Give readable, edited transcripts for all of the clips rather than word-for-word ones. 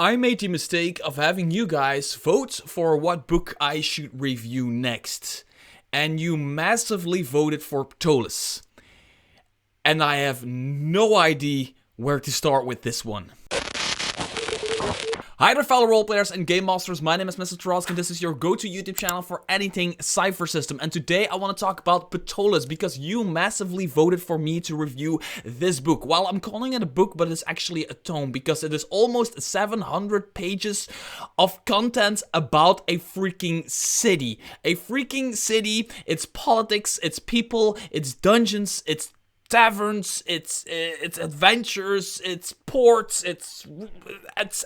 I made the mistake of having you guys vote for what book I should review next. And you massively voted for Ptolus. And I have no idea where to start with this one. Hi there fellow roleplayers and game masters, my name is Mr. Trosk and this is your go-to YouTube channel for anything Cypher System. And today I want to talk about Ptolus because you massively voted for me to review this book. Well, I'm calling it a book, but it's actually a tome because it is almost 700 pages of content about a freaking city. A freaking city, it's politics, it's people, it's dungeons, it's taverns, it's adventures, it's ports, it's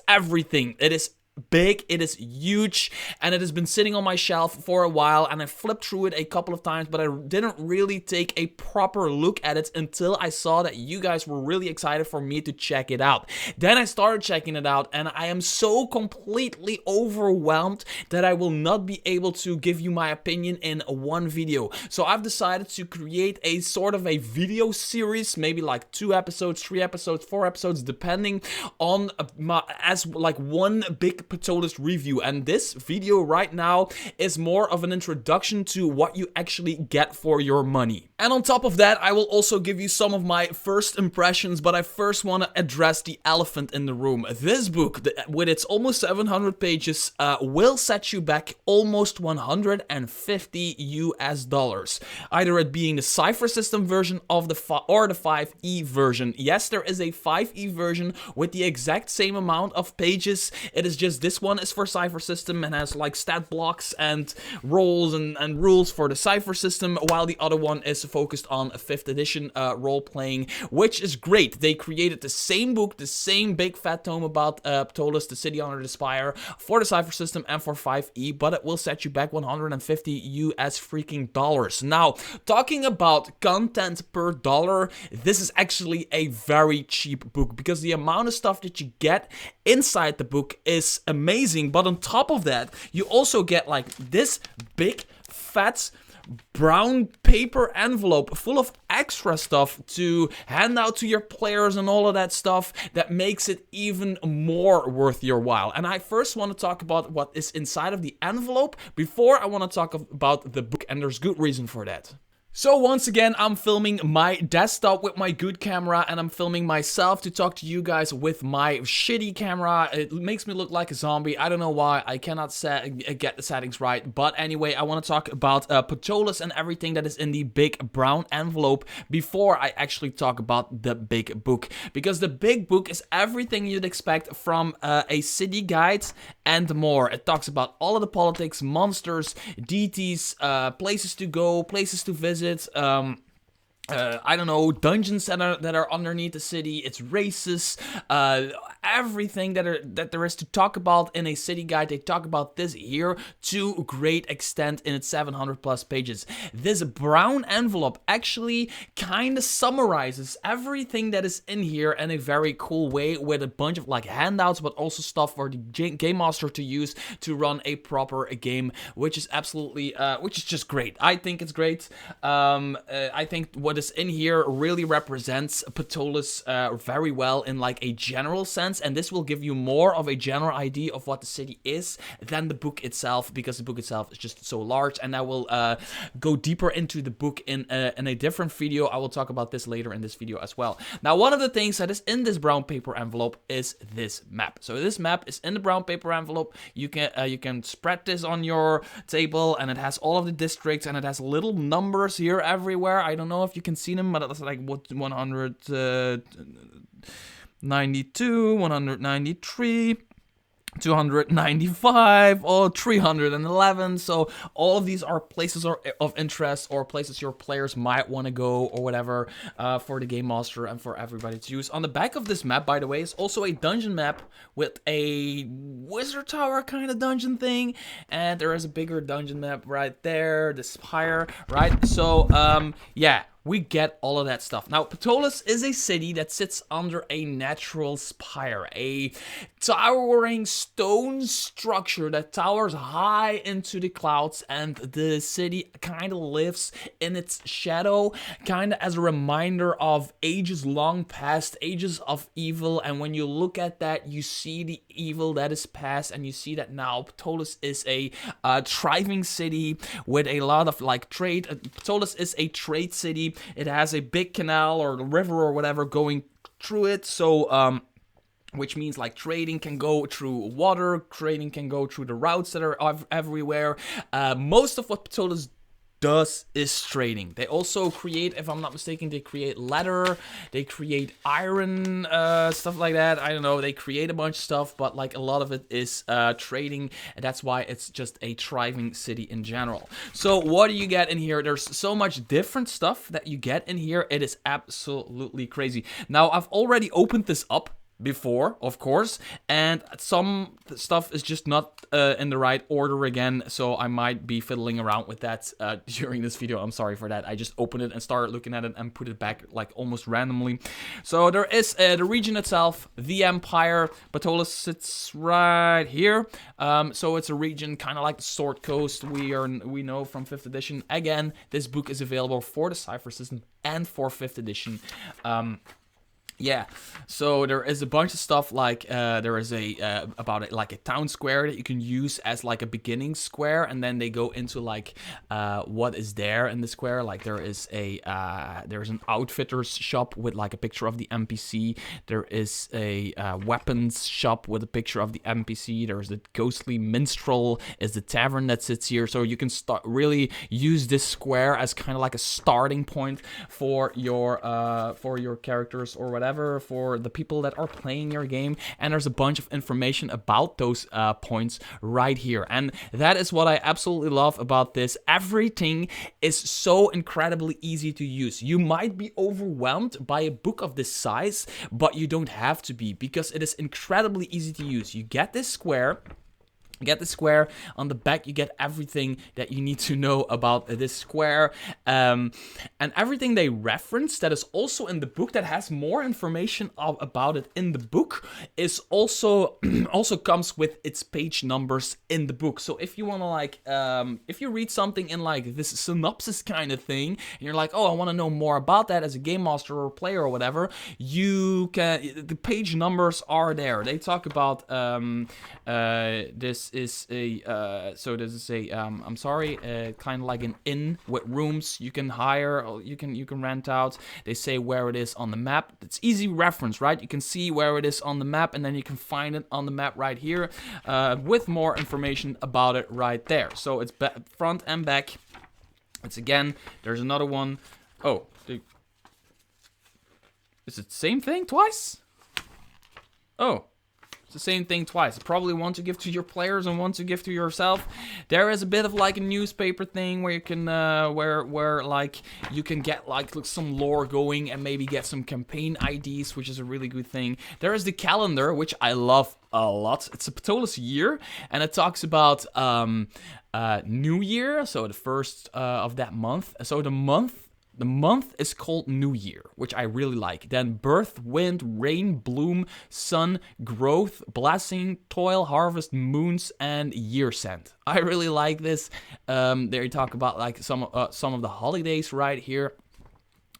everything. It is big, it is huge, and it has been sitting on my shelf for a while, and I flipped through it a couple of times, but I didn't really take a proper look at it until I saw that you guys were really excited for me to check it out. Then I started checking it out, and I am so completely overwhelmed that I will not be able to give you my opinion in one video. So I've decided to create a sort of a video series, maybe like 2 episodes, 3 episodes, 4 episodes, depending on one big Ptolus review. And this video right now is more of an introduction to what you actually get for your money. And on top of that, I will also give you some of my first impressions, but I first want to address the elephant in the room. This book, with its almost 700 pages, will set you back almost 150 US. Either it being the Cypher System version of or the 5e version. Yes, there is a 5e version with the exact same amount of pages. It is just this one is for Cypher System and has like stat blocks and roles and rules for the Cypher System, while the other one is focused on a 5th edition role playing, which is great. They created the same book, the same big fat tome about Ptolus, the city under the Spire, for the Cypher System and for 5e, but it will set you back 150 US freaking dollars. Now, talking about content per dollar, this is actually a very cheap book because the amount of stuff that you get inside the book is amazing, but on top of that, you also get like this big fat brown paper envelope full of extra stuff to hand out to your players and all of that stuff that makes it even more worth your while. And I first want to talk about what is inside of the envelope before I want to talk about the book, and there's good reason for that. So once again, I'm filming my desktop with my good camera, and I'm filming myself to talk to you guys with my shitty camera. It makes me look like a zombie. I don't know why. I cannot get the settings right. But anyway, I want to talk about Ptolus and everything that is in the big brown envelope before I actually talk about the big book. Because the big book is everything you'd expect from a city guide and more. It talks about all of the politics, monsters, deities, places to go, places to visit, I don't know, dungeons that are underneath the city, it's races, everything that there is to talk about in a city guide. They talk about this here to a great extent in its 700 plus pages. This brown envelope actually kind of summarizes everything that is in here in a very cool way, with a bunch of like handouts, but also stuff for the game master to use to run a proper game, which is absolutely, which is just great. I think it's great. I think what is in here really represents Ptolus very well in like a general sense, and this will give you more of a general idea of what the city is than the book itself, because the book itself is just so large. And I will go deeper into the book in a different video. I will talk about this later in this video as well. Now, one of the things that is in this brown paper envelope is this map. So this map is in the brown paper envelope. You can spread this on your table, and it has all of the districts, and it has little numbers here everywhere. I don't know if you can see them, but it's like what 192, 193, 295 or 311. So all of these are places of interest, or places your players might want to go, or whatever, for the game master and for everybody to use. On the back of this map, by the way, is also a dungeon map with a wizard tower kind of dungeon thing, and there is a bigger dungeon map right there, the Spire, right? So yeah, we get all of that stuff. Now, Ptolus is a city that sits under a natural spire, a towering stone structure that towers high into the clouds, and the city kind of lives in its shadow, kind of as a reminder of ages long past, ages of evil. And when you look at that, you see the evil that is past, and you see that now Ptolus is a thriving city with a lot of like trade. Ptolus is a trade city. It has a big canal or river or whatever going through it, so which means like trading can go through water, trading can go through the routes that are everywhere. Most of what Ptolus does is trading. They also create, if I'm not mistaken, they create leather, they create iron, stuff like that. I don't know, they create a bunch of stuff, but like a lot of it is trading, and that's why it's just a thriving city in general. So what do you get in here? There's so much different stuff that you get in here. It is absolutely crazy. Now, I've already opened this up before, of course, and some stuff is just not in the right order again, so I might be fiddling around with that during this video. I'm sorry for that. I just opened it and started looking at it and put it back like almost randomly. So there is the region itself, the Empire. Ptolus sits right here, so it's a region kind of like the Sword Coast we know from 5th edition. Again, this book is available for the Cypher System and for 5th edition. Yeah, so there is a bunch of stuff like there is about it like a town square that you can use as like a beginning square, and then they go into like what is there in the square. Like there is there's an outfitter's shop with like a picture of the NPC. There is a weapons shop with a picture of the NPC. There's the ghostly minstrel is the tavern that sits here. So you can really use this square as kind of like a starting point for your characters or whatever, for the people that are playing your game. And there's a bunch of information about those points right here, and that is what I absolutely love about this. Everything is so incredibly easy to use. You might be overwhelmed by a book of this size, but you don't have to be, because it is incredibly easy to use. You get this square. Get the square. On the back you get everything that you need to know about this square, and everything they reference that is also in the book, that has more information about it in the book, is also also comes with its page numbers in the book. So if you want to like if you read something in like this synopsis kind of thing, and you're like, oh, I want to know more about that as a game master or player or whatever, you can, the page numbers are there. They talk about this is a I'm sorry, kind of like an inn with rooms you can hire, or you can rent out. They say where it is on the map. It's easy reference, right? You can see where it is on the map, and then you can find it on the map right here, with more information about it right there. So it's front and back. It's again, there's another one. Oh, is it the same thing twice? Oh, the same thing twice. Probably one to give to your players and one to give to yourself. There is a bit of like a newspaper thing where you can where like you can get like some lore going and maybe get some campaign IDs, which is a really good thing. There is the calendar, which I love a lot. It's a Ptolus year, and it talks about New Year, so the first of that month. So the month is called New Year, which I really like. Then birth, wind, rain, bloom, sun, growth, blessing, toil, harvest, moons, and year's end. I really like this. They talk about like some of the holidays right here.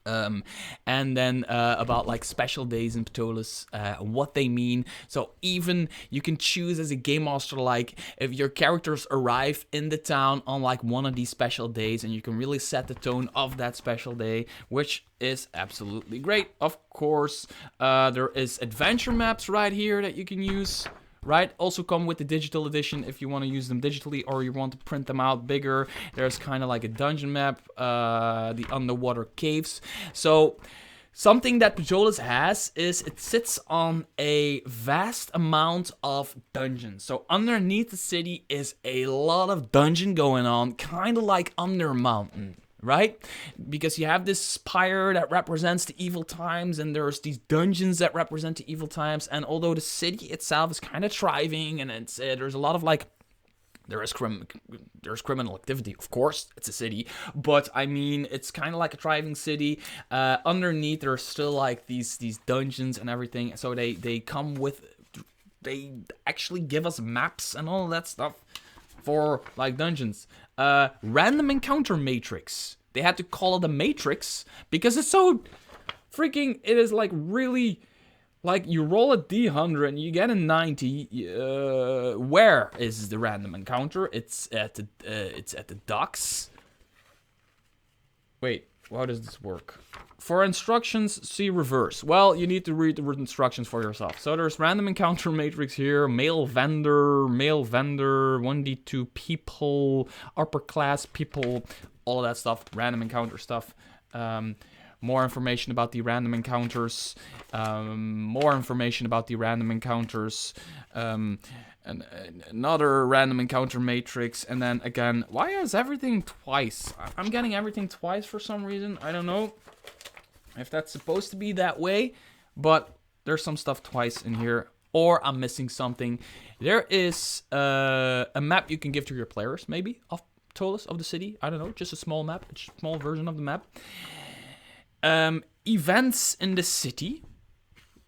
And then about like special days in Ptolus, what they mean. So even you can choose as a game master, like if your characters arrive in the town on like one of these special days, and you can really set the tone of that special day, which is absolutely great. Of course, there is adventure maps right here that you can use. Right, also come with the digital edition if you want to use them digitally, or you want to print them out bigger. There's kind of like a dungeon map, the underwater caves. So something that Ptolus has is it sits on a vast amount of dungeons. So underneath the city is a lot of dungeon going on, kind of like under a mountain. Right? Because you have this spire that represents the evil times, and there's these dungeons that represent the evil times. And although the city itself is kind of thriving, and it's there's a lot of like There's criminal activity, of course. It's a city, but I mean, it's kind of like a thriving city. Underneath, there's still like these dungeons and everything. So they come with, they actually give us maps and all that stuff for like dungeons. Random encounter matrix. They had to call it a matrix because it's so freaking. It is like really. Like, you roll a D100 and you get a 90. Where is the random encounter? It's at the docks. Wait, how does this work? For instructions, see reverse. Well, you need to read the instructions for yourself. So there's random encounter matrix here, male vendor, 1d2 people, upper class people, all of that stuff, random encounter stuff. More information about the random encounters, more information about the random encounters, and another random encounter matrix, and then again, why is everything twice? I'm getting everything twice for some reason. I don't know if that's supposed to be that way, but there's some stuff twice in here, or I'm missing something. There is a map you can give to your players, maybe, of Ptolus, of the city. I don't know, just a small map, a small version of the map. Events in the city.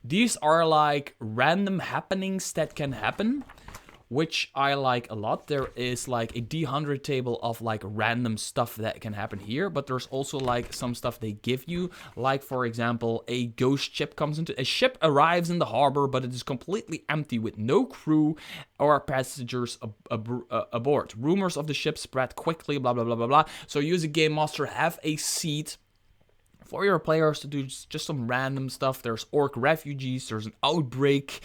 These are like random happenings that can happen, which I like a lot. There is like a D100 table of like random stuff that can happen here, but there's also like some stuff they give you. Like, for example, a ghost ship comes into, a ship arrives in the harbor, but it is completely empty with no crew or passengers aboard. Rumors of the ship spread quickly, blah, blah, blah, blah, blah. So you as a game master have a seat for your players to do just some random stuff. There's orc refugees, there's an outbreak,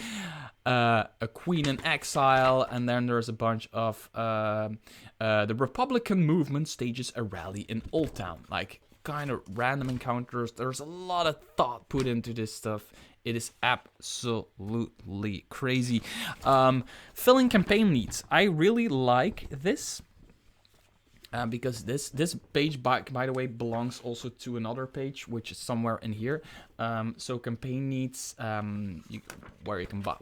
a queen in exile, and then there's a bunch of the Republican movement stages a rally in Old Town. Like, kind of random encounters. There's a lot of thought put into this stuff. It is absolutely crazy. Filling campaign needs. I really like this. Because this page, by the way, belongs also to another page, which is somewhere in here. So campaign needs, where you can buy,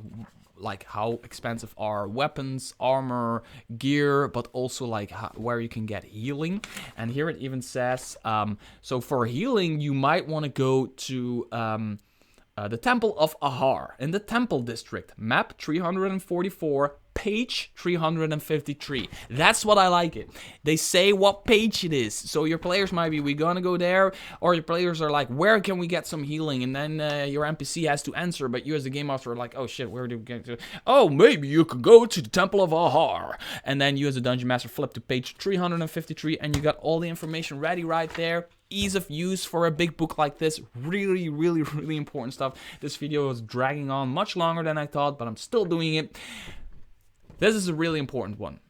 like how expensive are weapons, armor, gear, but also like where you can get healing. And here it even says, so for healing, you might want to go to the Temple of Ahar in the Temple District, map 344. Page 353. That's what I like it. They say what page it is. So your players might be, we gonna go there, or your players are like, where can we get some healing? And then your NPC has to answer, but you as the game master are like, oh shit, where do we get to? Oh, maybe you could go to the Temple of Ahar. And then you as a dungeon master flip to page 353, and you got all the information ready right there. Ease of use for a big book like this. Really, really, really important stuff. This video is dragging on much longer than I thought, but I'm still doing it. This is a really important one.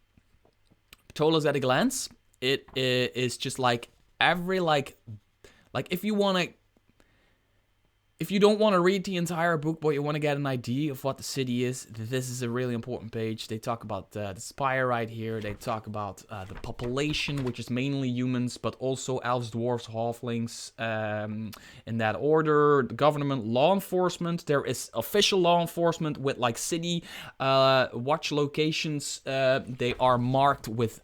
Ptolus at a glance. It is just like every like if you want to, if you don't want to read the entire book, but you want to get an idea of what the city is, this is a really important page. They talk about the Spire right here. They talk about the population, which is mainly humans, but also elves, dwarves, halflings, in that order. The government, law enforcement. There is official law enforcement with like city watch locations. They are marked with...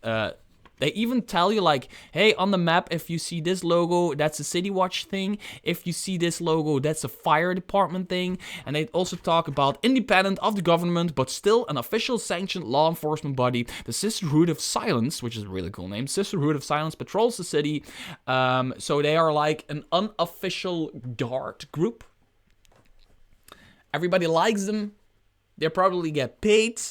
They even tell you like, hey, on the map, if you see this logo, that's a City Watch thing. If you see this logo, that's a fire department thing. And they also talk about independent of the government, but still an official sanctioned law enforcement body. The Sisterhood of Silence, which is a really cool name. Sisterhood of Silence patrols the city. So they are like an unofficial guard group. Everybody likes them. They probably get paid.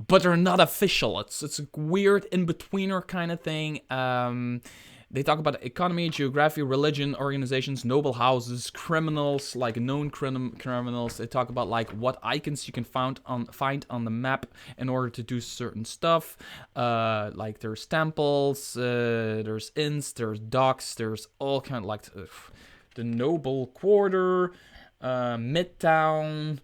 But they're not official. It's a weird in-betweener kind of thing. They talk about economy, geography, religion, organizations, noble houses, criminals, like known criminals. They talk about like what icons you can find on the map in order to do certain stuff. Like there's temples, there's inns, there's docks, there's all kind of like the noble quarter, Midtown.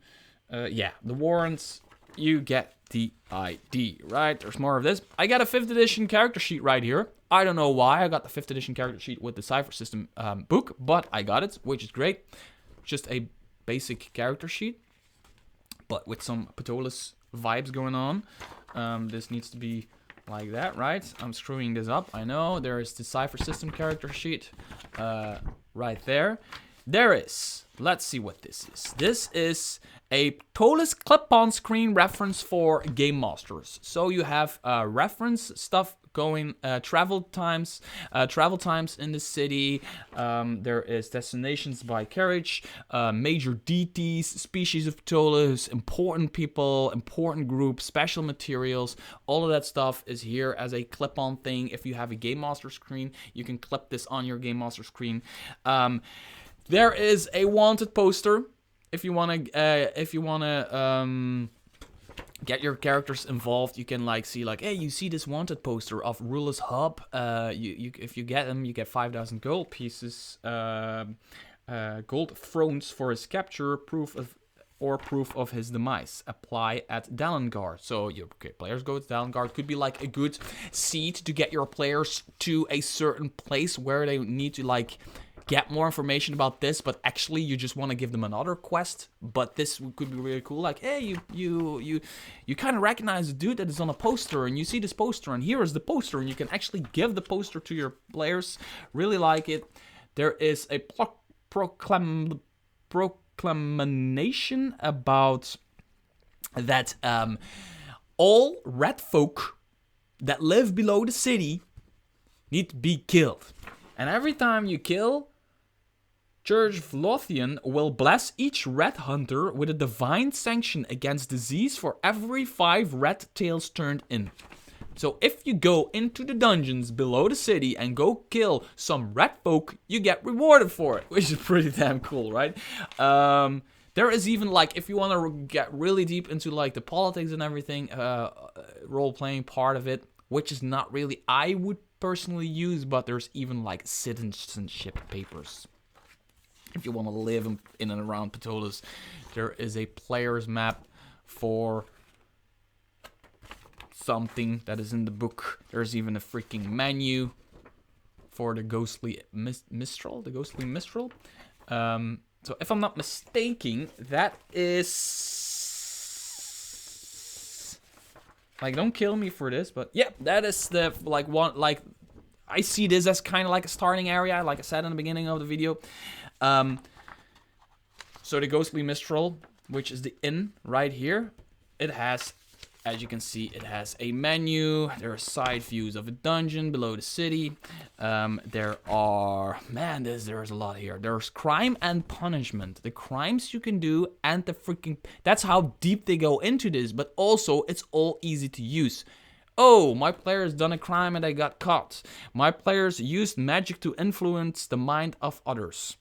Yeah, the warrants. You get the ID, right? There's more of this. I got a 5th edition character sheet right here. I don't know why I got the 5th edition character sheet with the Cypher System book, but I got it, which is great. Just a basic character sheet, but with some Ptolus vibes going on. This needs to be like that, right? I'm screwing this up, I know. There is the Cypher System character sheet right there. There is, let's see what this is. This is a Ptolus clip-on screen reference for game masters. So you have reference stuff going, travel times in the city. There is destinations by carriage, major deities, species of Ptolus, important people, important groups, special materials. All of that stuff is here as a clip-on thing. If you have a game master screen, you can clip this on your game master screen. There is a wanted poster. If you wanna get your characters involved, you can like see like, hey, you see this wanted poster of Ruler's Hub. If you get them, you get 5,000 gold pieces, gold thrones for his capture, proof of his demise. Apply at Dalengard. So your players go to Dalengard. Could be like a good seed to get your players to a certain place where they need to like get more information about this, but actually you just want to give them another quest. But this could be really cool. Like, hey, you kind of recognize the dude that is on a poster, and you see this poster, and here is the poster, and you can actually give the poster to your players. Really like it. There is a proclamation about that all red folk that live below the city need to be killed. And every time you kill, Church of Lothian will bless each red hunter with a divine sanction against disease for every 5 red tails turned in. So if you go into the dungeons below the city and go kill some red folk, you get rewarded for it, which is pretty damn cool, right? There is even like, if you want to get really deep into like the politics and everything, role-playing part of it, which is not really I would personally use, but there's even like citizenship papers. If you want to live in and around Ptolus, there is a player's map for something that is in the book. There's even a freaking menu for the ghostly Mistral. The ghostly Mistral. So if I'm not mistaken, that is like, don't kill me for this, but yeah, that is the like one. Like, I see this as kind of like a starting area, like I said in the beginning of the video. So the ghostly Mistral, which is the inn right here, it has, as you can see, it has a menu. There are side views of a dungeon below the city. There are, man, there's a lot here. There's crime and punishment. The crimes you can do and the freaking, that's how deep they go into this, but also it's all easy to use. Oh, my player's done a crime and they got caught. My players used magic to influence the mind of others.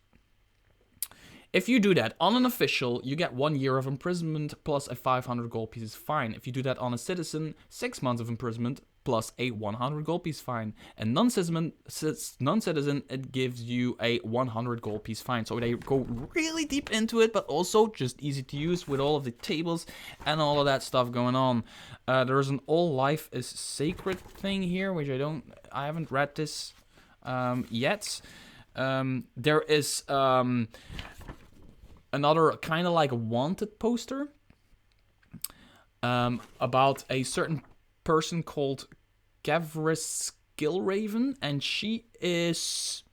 If you do that on an official, you get 1 year of imprisonment plus a 500 gold pieces fine. If you do that on a citizen, 6 months of imprisonment plus a 100 gold piece fine. And non-citizen, it gives you a 100 gold piece fine. So they go really deep into it, but also just easy to use with all of the tables and all of that stuff going on. There's an all life is sacred thing here, which I haven't read this yet. There is another kind of like a wanted poster about a certain person called Gavris Gilraven, and she is...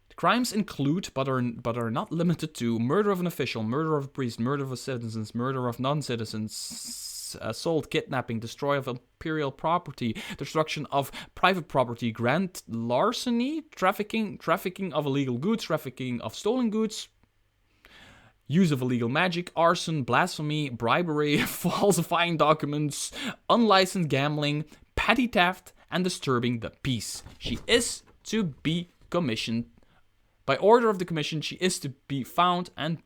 The crimes include, but are not limited to, murder of an official, murder of a priest, murder of citizens, murder of non-citizens, assault, kidnapping, destroy of imperial property, destruction of private property, grand larceny, trafficking of illegal goods, trafficking of stolen goods, use of illegal magic, arson, blasphemy, bribery, falsifying documents, unlicensed gambling, petty theft, and disturbing the peace. She is to be commissioned. By order of the commission, she is to be found and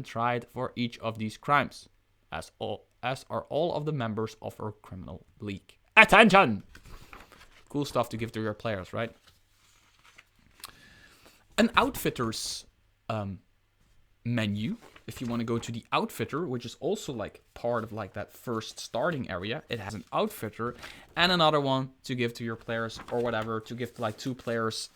tried for each of these crimes, as are all of the members of her criminal league. Attention! Cool stuff to give to your players, right? An outfitter's menu. If you want to go to the outfitter, which is also like part of like that first starting area, it has an outfitter and another one to give to your players or whatever, to give to like 2 players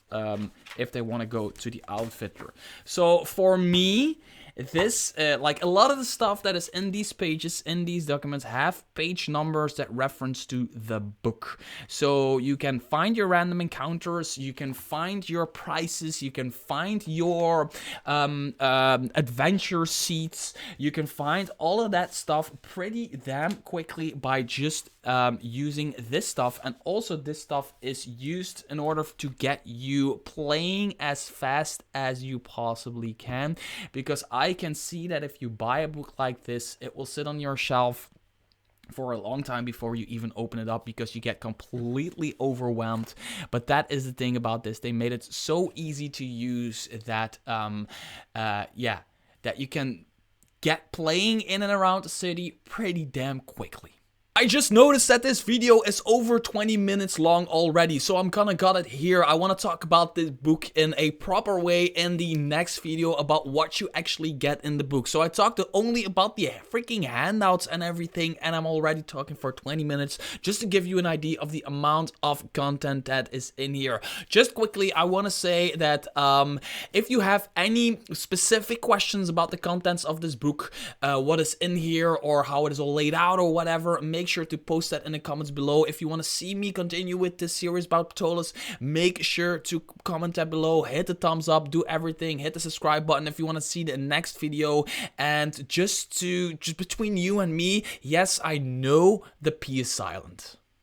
if they want to go to the outfitter. So for me, this, like a lot of the stuff that is in these pages, in these documents, have page numbers that reference to the book. So you can find your random encounters, you can find your prices, you can find your adventure seats, you can find all of that stuff pretty damn quickly by just using this stuff. And also this stuff is used in order to get you playing as fast as you possibly can, because I can see that if you buy a book like this, it will sit on your shelf for a long time before you even open it up, because you get completely overwhelmed. But that is the thing about this. They made it so easy to use that that you can get playing in and around the city pretty damn quickly. I just noticed that this video is over 20 minutes long already, so I'm gonna cut it here. I want to talk about this book in a proper way in the next video about what you actually get in the book. So I talked only about the freaking handouts and everything, and I'm already talking for 20 minutes just to give you an idea of the amount of content that is in here. Just quickly, I want to say that if you have any specific questions about the contents of this book, what is in here or how it is all laid out or whatever, make sure to post that in the comments below. If you want to see me continue with this series about Ptolus, make sure to comment that below, hit the thumbs up, do everything, hit the subscribe button if you want to see the next video. And just between you and me, yes, I know the P is silent.